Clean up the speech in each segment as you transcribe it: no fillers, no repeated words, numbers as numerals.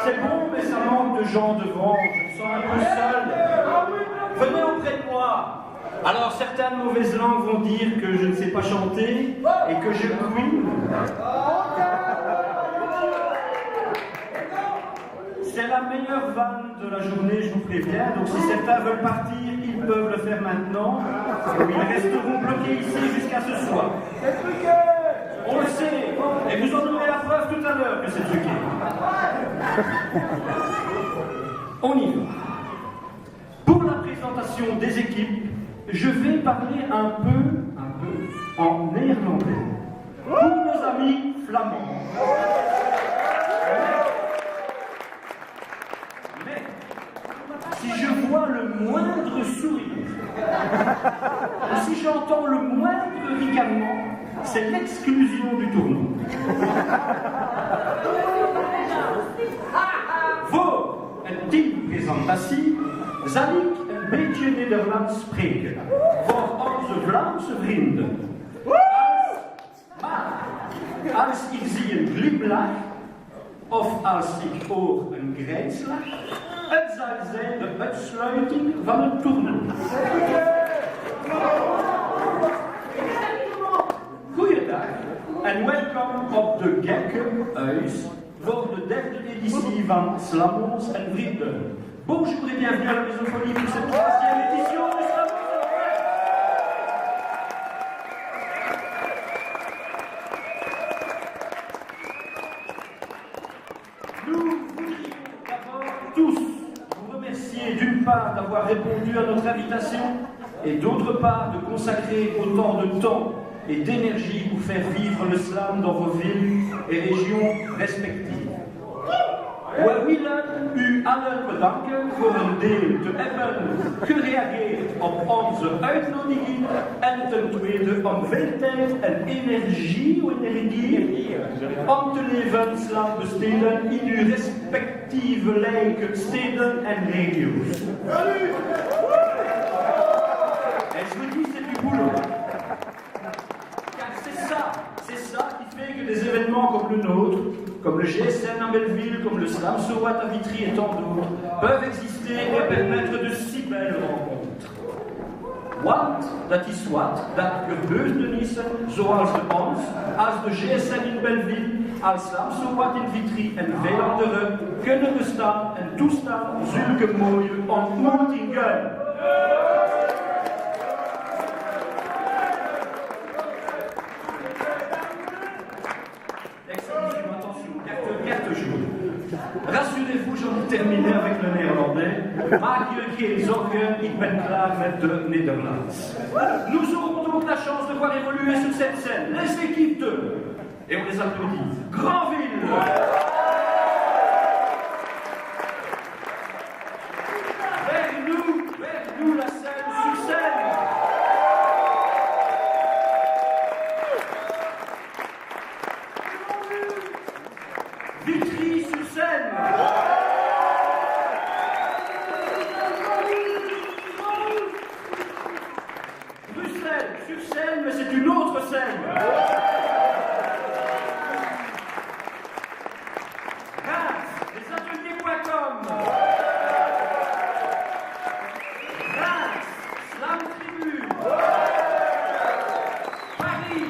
C'est bon, mais ça manque de gens devant. Je me sens un peu seul. Venez auprès de moi. Alors, certaines mauvaises langues vont dire que je ne sais pas chanter et que je couine. C'est la meilleure vanne de la journée, je vous préviens. Donc, si certains veulent partir, ils peuvent le faire maintenant. Ou ils resteront bloqués ici jusqu'à ce soir. On le sait. Et vous en aurez la preuve tout à l'heure que c'est truqué. On y va. Pour la présentation des équipes, je vais parler un peu en néerlandais. Pour nos amis flamands. Mais si je vois le moindre sourire, ou si j'entends le moindre ricanement, c'est l'exclusion du tournoi. Voor een teampresentatie zal ik een beetje Nederlands spreken voor onze Vlaamse vrienden. Als ik zie een glimlach of als ik hoor een grijnslach, het zal zijn de uitsluiting van het toernooi. Goeiedag en welkom op de Gekkenhuis voor de derde editie van Slamons en Vrienden. Bonjour et bienvenue à la Maisophonie pour cette troisième édition de Slamons en Vrienden. Nous voudrions d'abord tous vous remercier d'une part d'avoir répondu à notre invitation et d'autre part de consacrer autant de temps et d'énergie pour faire vivre le slam dans vos villes et régions respectives. We willen u allen bedanken voor een deel te hebben gereageerd op onze uitnodiging en ten tweede om veel tijd en energie om te leven slam besteden in uw respectieve lijken, steden en regio's. En je vous dis, c'est du boulot. C'est ça qui fait que des événements comme le nôtre, comme le GSN à Belleville, comme le Slam Sowat à Vitry et tant d'autres, peuvent exister et permettre de si belles rencontres. Want dat is wat dat gebeurtenissen zoals de ons, als de GSN in Belleville, als Slam Sowat in Vitry en veel andere kunnen bestaan en toestaan zulke mooie ontmoetingen. Rassurez-vous, j'en ai terminé avec le néerlandais. Maak je geen zorgen, ik ben klaar met de Nederlands. Nous aurons donc la chance de voir évoluer sur cette scène les équipes de... Et on les applaudit. Grandville. Vers nous la scène sur scène. Vitry sur scène. Bruxelles sur scène, mais c'est une autre scène. Reims, lesateliers.com. Reims, Slam Tribune. Paris.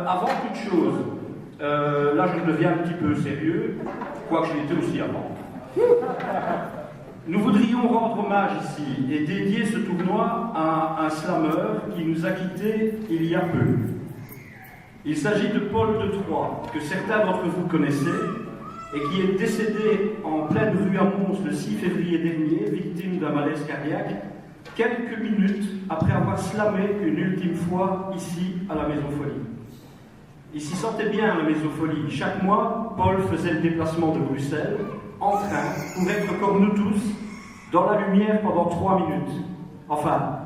Avant toute chose, là je deviens un petit peu sérieux, quoique je l'étais aussi avant. Nous voudrions rendre hommage ici et dédier ce tournoi à un slameur qui nous a quittés il y a peu. Il s'agit de Paul de Troyes, que certains d'entre vous connaissez, et qui est décédé en pleine rue à Mons le 6 février dernier, victime d'un malaise cardiaque, quelques minutes après avoir slamé une ultime fois ici à la Maison Folie. Il s'y sentait bien à la Maison Folie. Chaque mois, Paul faisait le déplacement de Bruxelles en train pour être comme nous tous dans la lumière pendant 3 minutes. Enfin,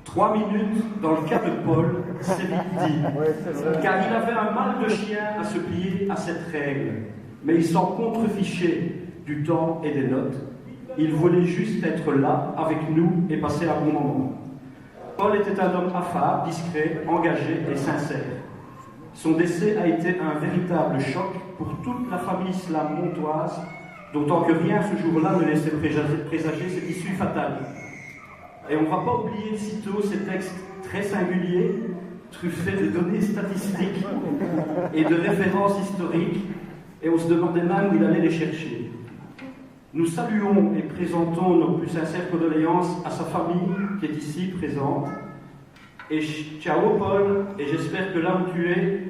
3 minutes dans le cas de Paul, c'est vite dit, car il avait un mal de chien à se plier à cette règle, mais il s'en contrefichait du temps et des notes. Il voulait juste être là avec nous et passer un bon moment. Paul était un homme affable, discret, engagé et sincère. Son décès a été un véritable choc pour toute la famille slam montoise, d'autant que rien ce jour-là ne laissait présager cette issue fatale. Et on ne va pas oublier sitôt ces textes très singuliers, truffés de données statistiques et de références historiques, et on se demandait même où il allait les chercher. Nous saluons et présentons nos plus sincères condoléances à sa famille qui est ici présente. Et ciao Paul, et j'espère que là où tu es...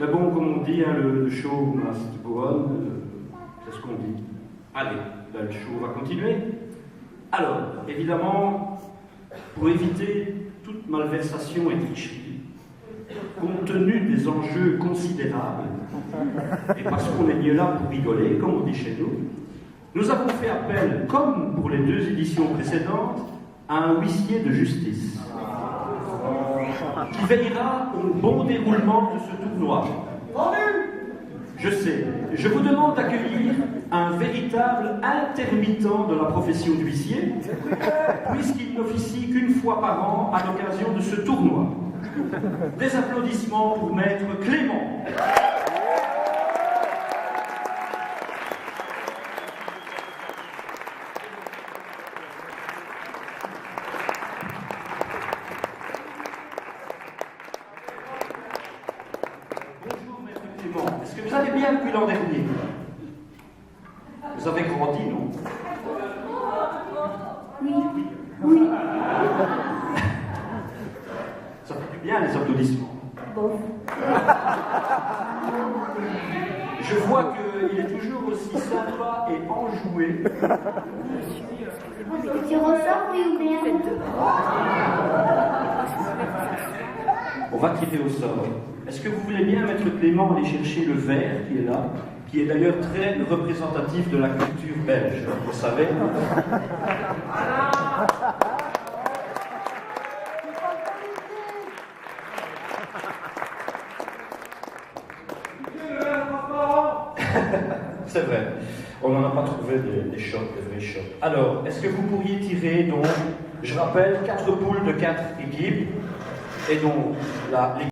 Mais bon, comme on dit, hein, le show must go on, c'est ce qu'on dit. Allez, ben, le show va continuer. Alors, évidemment, pour éviter toute malversation et tricherie, compte tenu des enjeux considérables, et parce qu'on est mieux là pour rigoler, comme on dit chez nous, nous avons fait appel, comme pour les 2 éditions précédentes, à un huissier de justice qui veillera au bon déroulement de ce tournoi. Je sais, je vous demande d'accueillir un véritable intermittent de la profession d'huissier, puisqu'il n'officie qu'une fois par an à l'occasion de ce tournoi. Des applaudissements pour Maître Clément. Est-ce que vous allez bien depuis l'an dernier? Vous avez grandi, non? Oui. Oui. Ça fait du bien, les applaudissements. Bon. Je vois qu'il est toujours aussi sympa et enjoué. Tu ressors, oui ou bien? On va tirer au sort. Est-ce que vous voulez bien, Maître Clément, aller chercher le verre qui est là, qui est d'ailleurs très représentatif de la culture belge, vous savez? C'est vrai, on n'en a pas trouvé des shots, des vrais shots. Alors, est-ce que vous pourriez tirer, donc, je rappelle, 4 poules de 4 équipes, et donc, l'équipe